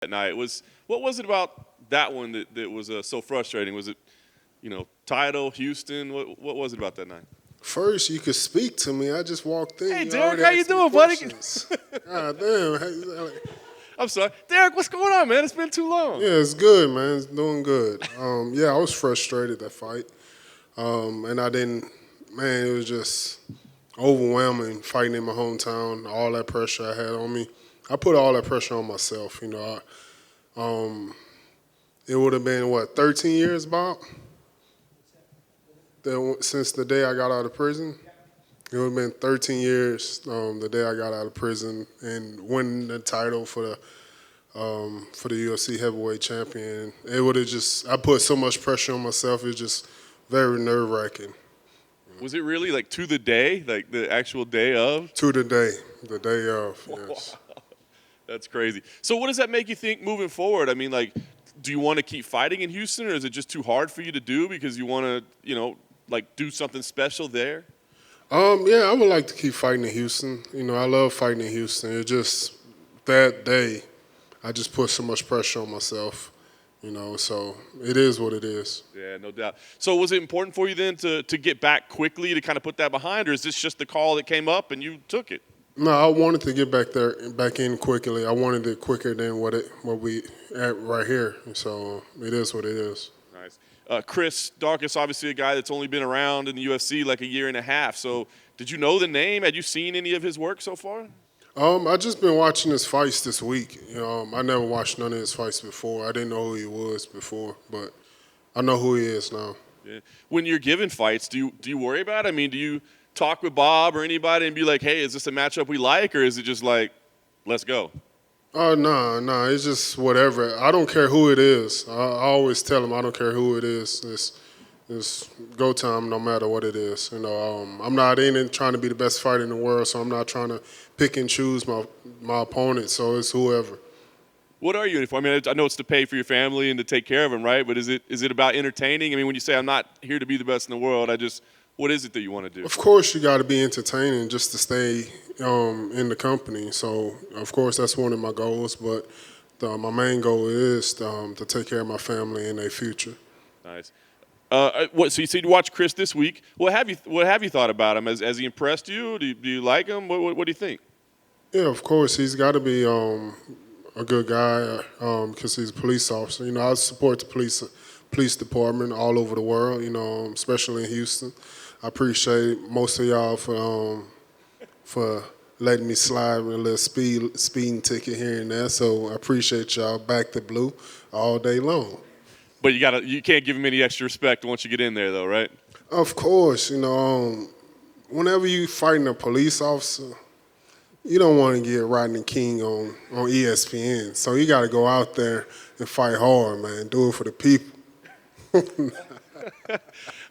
that night. What was it about that one that was so frustrating? Was it, title, Houston? What was it about that night? First, you could speak to me. I just walked in. Hey, You Derrick, already how you asked me doing, buddy? questions. God damn. I'm sorry, Derrick. What's going on, man? It's been too long. Yeah, it's good, man. It's doing good. Yeah, I was frustrated that fight. And I didn't, man, it was just overwhelming fighting in my hometown, all that pressure I had on me. I put all that pressure on myself, it would have been, 13 years, Bob? Since the day I got out of prison. It would have been 13 years the day I got out of prison and winning the title for the UFC heavyweight champion. It would have I put so much pressure on myself. It was just very nerve-wracking. Was it really like to the day, like the actual day of? To the day of, yes. That's crazy. So what does that make you think moving forward? I mean, like, do you want to keep fighting in Houston, or is it just too hard for you to do because you want to, do something special there? Yeah, I would like to keep fighting in Houston. I love fighting in Houston. It just, that day, I just put so much pressure on myself, so it is what it is. Yeah, no doubt. So was it important for you then to get back quickly to kind of put that behind, or is this just the call that came up and you took it? No, I wanted to get back in quickly. I wanted it quicker than what we at right here. So it is what it is. Nice. Chris Daukaus, obviously a guy that's only been around in the UFC like a year and a half. So did you know the name? Had you seen any of his work so far? I just been watching his fights this week. I never watched none of his fights before. I didn't know who he was before, but I know who he is now. Yeah. When you're given fights, do you worry about it? I mean, do you talk with Bob or anybody and be like, hey, is this a matchup we like, or is it just like, let's go? Oh, no, it's just whatever. I don't care who it is. I always tell him I don't care who it is. It's go time no matter what it is. I'm not in it trying to be the best fighter in the world, so I'm not trying to pick and choose my opponent, so it's whoever. What are you in it for? I mean, I know it's to pay for your family and to take care of them, right? But is it about entertaining? I mean, when you say I'm not here to be the best in the world, what is it that you want to do? Of course, you got to be entertaining just to stay in the company. So, of course, that's one of my goals. But my main goal is to take care of my family and their future. Nice. So you said you watched Chris this week. What have you thought about him? Has he impressed you? Do you like him? What do you think? Yeah, of course, he's got to be a good guy because he's a police officer. I support the police department all over the world. Especially in Houston. I appreciate most of y'all for letting me slide with a little speeding ticket here and there. So I appreciate y'all back to blue all day long. But you can't give him any extra respect once you get in there, though, right? Of course, whenever you fighting a police officer, you don't want to get Rodney King on ESPN. So you got to go out there and fight hard, man. Do it for the people.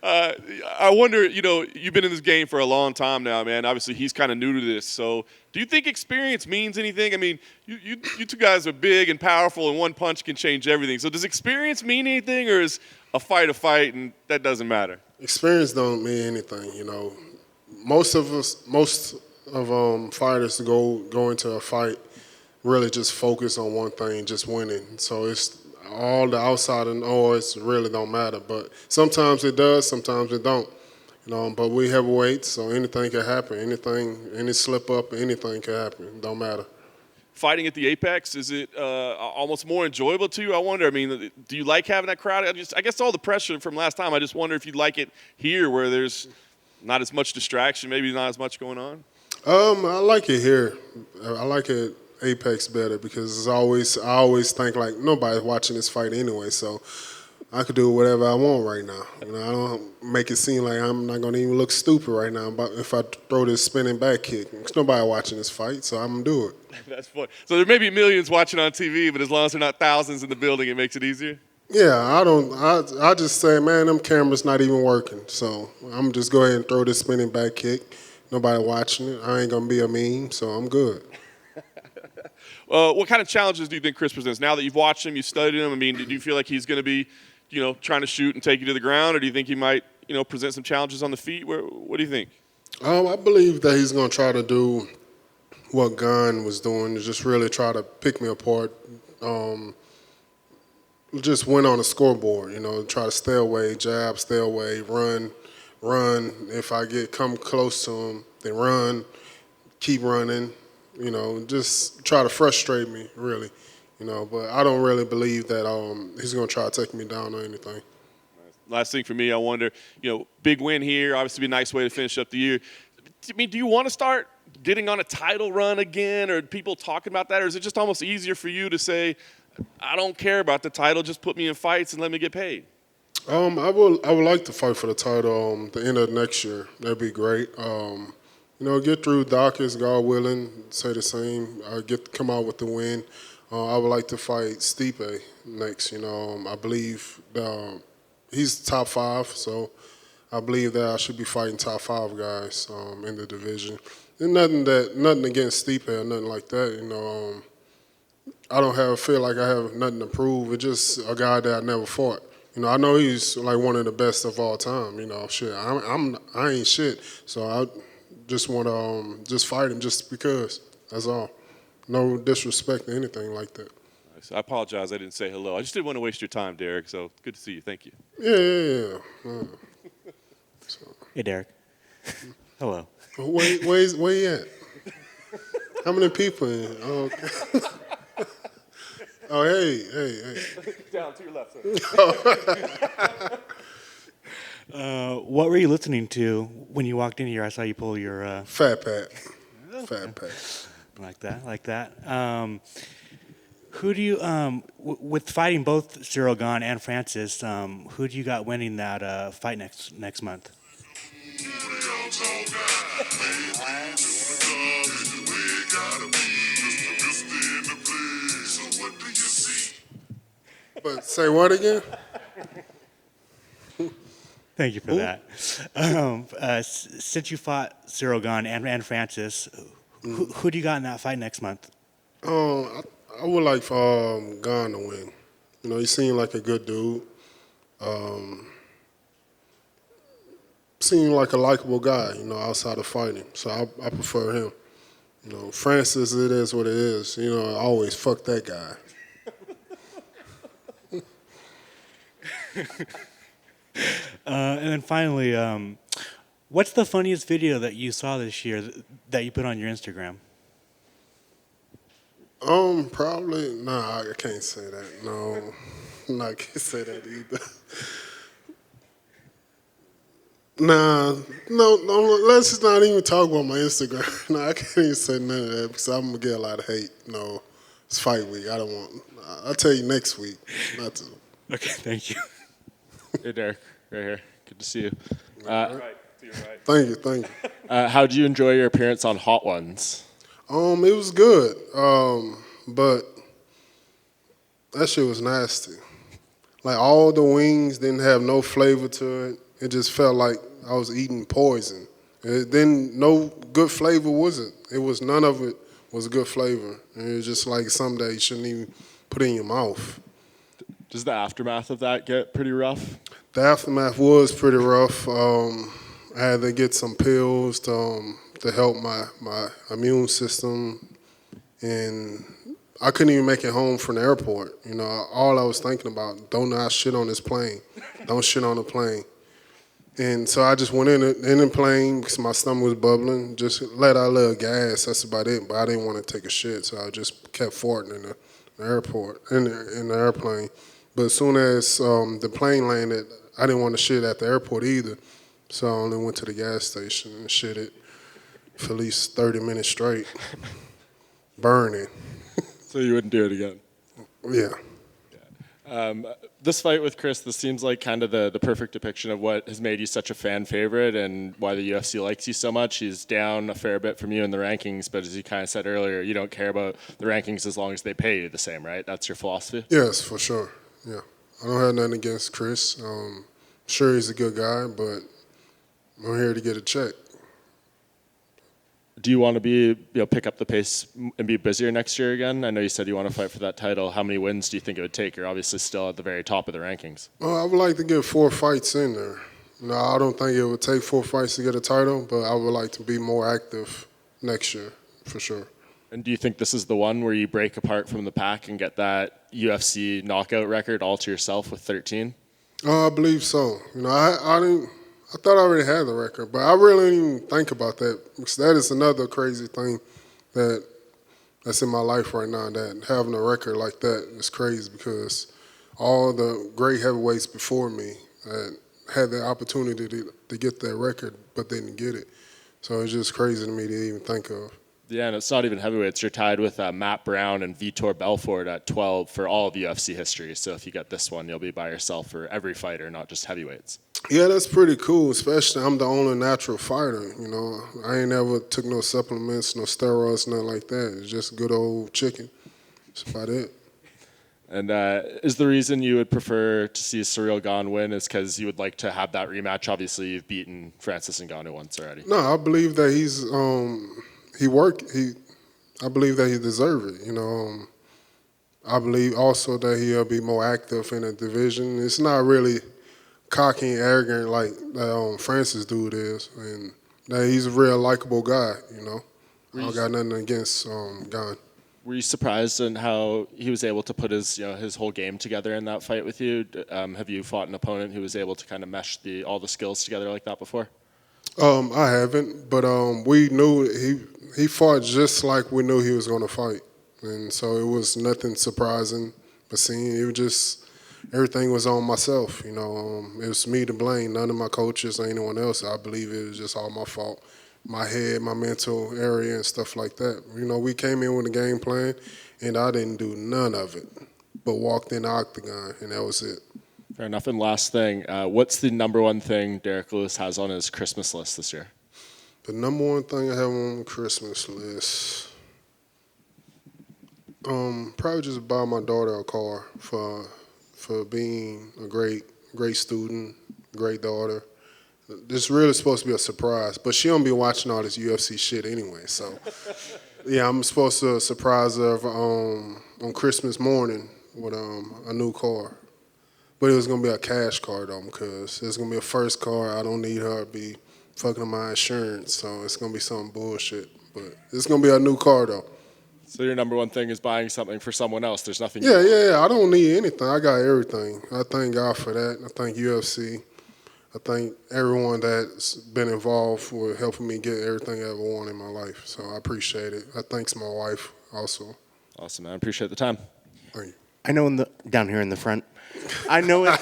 I wonder, you've been in this game for a long time now, man. Obviously, he's kind of new to this. So do you think experience means anything? I mean, you two guys are big and powerful, and one punch can change everything. So does experience mean anything, or is a fight, and that doesn't matter? Experience don't mean anything, Most of fighters go into a fight really just focus on one thing, just winning. So it's all the outside and noise really don't matter. But sometimes it does, sometimes it don't. But we heavyweights, so anything can happen. Any slip up, anything can happen. It don't matter. Fighting at the Apex, is it almost more enjoyable to you? I wonder. I mean, do you like having that crowd? I guess all the pressure from last time. I just wonder if you'd like it here, where there's not as much distraction, maybe not as much going on. I like it here. I like it Apex better because I always think like nobody's watching this fight anyway, so I could do whatever I want right now. I don't make it seem like I'm not gonna even look stupid right now. But if I throw this spinning back kick, there's nobody watching this fight, so I'm gonna do it. That's fun. So there may be millions watching on TV, but as long as there are not thousands in the building, it makes it easier. Yeah, I just say, man, them cameras not even working, so I'm just go ahead and throw this spinning back kick. Nobody watching it. I ain't gonna be a meme, so I'm good. What kind of challenges do you think Chris presents? Now that you've watched him, you studied him, I mean, do you feel like he's going to be, trying to shoot and take you to the ground, or do you think he might, present some challenges on the feet? What do you think? I believe that he's going to try to do what Gane was doing, to just really try to pick me apart, just win on the scoreboard. You know, try to stay away, jab, stay away, run. If I come close to him, then run, keep running. You know, just try to frustrate me, really. You know, but I don't really believe that he's going to try to take me down or anything. Last thing for me, I wonder, big win here, obviously be a nice way to finish up the year. I mean, do you want to start getting on a title run again, or people talking about that, or is it just almost easier for you to say, I don't care about the title, just put me in fights and let me get paid? I would like to fight for the title the end of next year. That'd be great. Get through Daukaus, God willing, say the same. Come out with the win. I would like to fight Stipe next. I believe he's top 5, so I believe that I should be fighting top 5 guys in the division. And nothing against Stipe or nothing like that. I don't feel like I have nothing to prove. It's just a guy that I never fought. I know he's like one of the best of all time. Shit, I ain't shit. So I just want to just fight him just because. That's all. No disrespect or anything like that. I apologize. I didn't say hello. I just didn't want to waste your time, Derrick. So good to see you. Thank you. Yeah. Hey, Derrick. Hello. Where you at? How many people in? Oh, okay. Oh, hey. Down to your left, sir. What were you listening to when you walked in here? I saw you pull your... Fat Pat. Fat Pat. Like that. Who do you... with fighting both Cyril Gane and Francis, who do you got winning that fight next month? But say what again? Thank you for that. Since you fought Cyril Gane and Francis, who do you got in that fight next month? I would like for Gane to win. He seemed like a good dude. Seemed like a likable guy, outside of fighting. So I prefer him. Francis, it is what it is. I always fuck that guy. And then finally, what's the funniest video that you saw this year that you put on your Instagram? Probably, nah, I can't say that. No, I can't say that either. No, let's just not even talk about my Instagram. No, I can't even say none of that because I'm going to get a lot of hate. No, it's fight week. I'll tell you next week. Not to. Okay, thank you. Hey, Derrick, right here. Good to see you. Right, to your right. Thank you. How did you enjoy your appearance on Hot Ones? It was good, but that shit was nasty. Like, all the wings didn't have no flavor to it. It just felt like I was eating poison. Then no good flavor was it. None of it was good flavor. And it was just like something that you shouldn't even put in your mouth. Does the aftermath of that get pretty rough? The aftermath was pretty rough. I had to get some pills to help my immune system, and I couldn't even make it home from the airport. All I was thinking about, don't not shit on this plane. Don't shit on the plane. And so I just went in the plane because my stomach was bubbling, just let out a little gas, that's about it. But I didn't want to take a shit, so I just kept farting in the airport, in the airplane. But as soon as the plane landed, I didn't want to shit at the airport either. So I only went to the gas station and shit it for at least 30 minutes straight, burning. So you wouldn't do it again? Yeah. This fight with Chris, this seems like kind of the perfect depiction of what has made you such a fan favorite and why the UFC likes you so much. He's down a fair bit from you in the rankings, but as you kind of said earlier, you don't care about the rankings as long as they pay you the same, right? That's your philosophy? Yes, for sure. Yeah. I don't have nothing against Chris. Sure, he's a good guy, but I'm here to get a check. Do you want to pick up the pace and be busier next year again? I know you said you want to fight for that title. How many wins do you think it would take? You're obviously still at the very top of the rankings. Well, I would like to get 4 fights in there. I don't think it would take 4 fights to get a title, but I would like to be more active next year, for sure. And do you think this is the one where you break apart from the pack and get that UFC knockout record all to yourself with 13? I believe so. I thought I already had the record, but I really didn't even think about that because that is another crazy thing that's in my life right now. That having a record like that is crazy because all the great heavyweights before me had the opportunity to get that record, but didn't get it. So it's just crazy to me to even think of. Yeah, and it's not even heavyweights. You're tied with Matt Brown and Vitor Belfort at 12 for all of UFC history. So if you get this one, you'll be by yourself for every fighter, not just heavyweights. Yeah, that's pretty cool, especially I'm the only natural fighter, I ain't never took no supplements, no steroids, nothing like that. It's just good old chicken. That's about it. And is the reason you would prefer to see Ciryl Gane win is because you would like to have that rematch? Obviously, you've beaten Francis Ngannou once already. No, I believe that I believe that he deserves it, I believe also that he'll be more active in the division. It's not really cocky and arrogant like Francis dude is, and that he's a real likable guy, I don't got nothing against Gane. Were you surprised in how he was able to put his whole game together in that fight with you? Have you fought an opponent who was able to kind of mesh all the skills together like that before? I haven't, but we knew he fought just like we knew he was going to fight, and so it was nothing surprising. But seeing it was just everything was on myself. It was me to blame, none of my coaches or anyone else. I believe it was just all my fault, my head, my mental area, and stuff like that. We came in with a game plan, and I didn't do none of it, but walked in the octagon, and that was it. Fair enough. And last thing, what's the number one thing Derrick Lewis has on his Christmas list this year? The number one thing I have on the Christmas list, probably just buy my daughter a car for being a great student, great daughter. This really supposed to be a surprise, but she don't be watching all this UFC shit anyway. So, yeah, I'm supposed to surprise her on Christmas morning with a new car. But it was going to be a cash car, though, because it's going to be a first car. I don't need her to be fucking up my insurance, so it's going to be some bullshit. But it's going to be a new car, though. So your number one thing is buying something for someone else. There's nothing. Yeah. I don't need anything. I got everything. I thank God for that. I thank UFC. I thank everyone that's been involved with helping me get everything I ever wanted in my life. So I appreciate it. I thanks my wife also. Awesome, man. I appreciate the time. Thank you. I know down here in the front. I know it.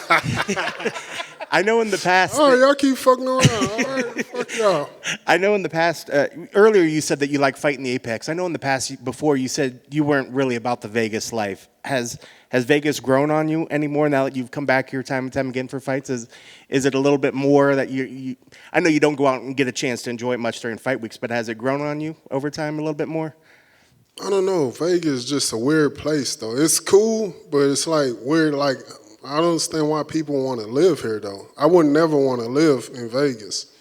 I know in the past. Oh, y'all keep fucking around. All right, fuck y'all. I know in the past. Earlier, you said that you like fighting the Apex. I know in the past, before you said you weren't really about the Vegas life. Has Vegas grown on you anymore now that you've come back here time and time again for fights? Is it a little bit more that you? I know you don't go out and get a chance to enjoy it much during fight weeks, but has it grown on you over time a little bit more? I don't know. Vegas is just a weird place, though. It's cool, but it's like weird. Like I don't understand why people want to live here, though. I would never want to live in Vegas.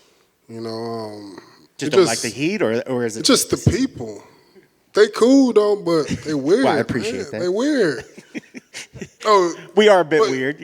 Just don't like the heat, or is it just the people? They cool though, but they weird. Well, I appreciate that. They weird. We are a bit weird,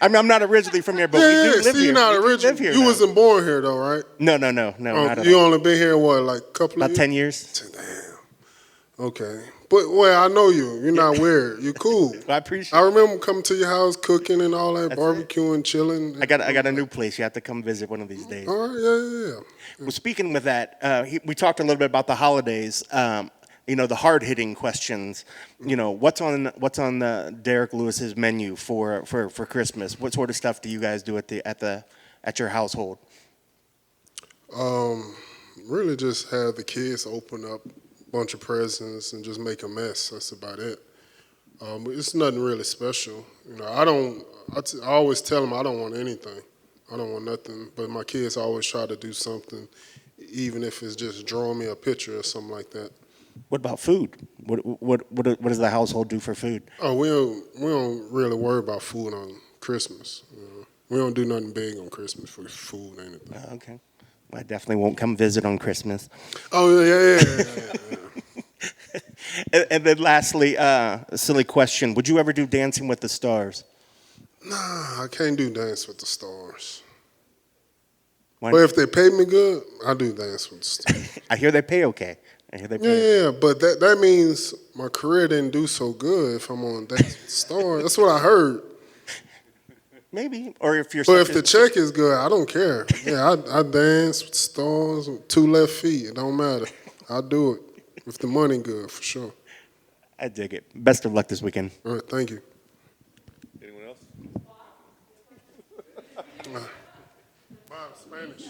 I mean, I'm not originally from here, but we do live here. You're not original. You wasn't born here though, right? No, not at all. You only been here like a couple of years? About 10 years. Damn. Okay. But I know you. You're not weird. You're cool. I appreciate it. I remember coming to your house, cooking and all that, barbecuing, chilling. I got a new place. You have to come visit one of these days. All right, yeah. Well, speaking with that, we talked a little bit about the holidays. The hard-hitting questions. What's on Derrick Lewis's menu for Christmas? What sort of stuff do you guys do at your household? Really just have the kids open up a bunch of presents and just make a mess. That's about it. It's nothing really special. I always tell them I don't want anything. I don't want nothing. But my kids always try to do something, even if it's just drawing me a picture or something like that. What about food? What does the household do for food? Oh, we don't really worry about food on Christmas. We don't do nothing big on Christmas for food or anything. Okay. Well, I definitely won't come visit on Christmas. Oh, yeah. And then lastly, a silly question. Would you ever do Dancing with the Stars? Nah, I can't do Dance with the Stars. Why? But if they pay me good, I do Dance with the Stars. I hear they pay okay. I hear they Yeah, pay. yeah, but that means my career didn't do so good if I'm on that star. That's what I heard. Maybe, or if you're. But if the check is good, I don't care. Yeah, I dance with stars, with 2 left feet. It don't matter. I'll do it if the money good for sure. I dig it. Best of luck this weekend. All right, thank you. Anyone else? Bob, Spanish.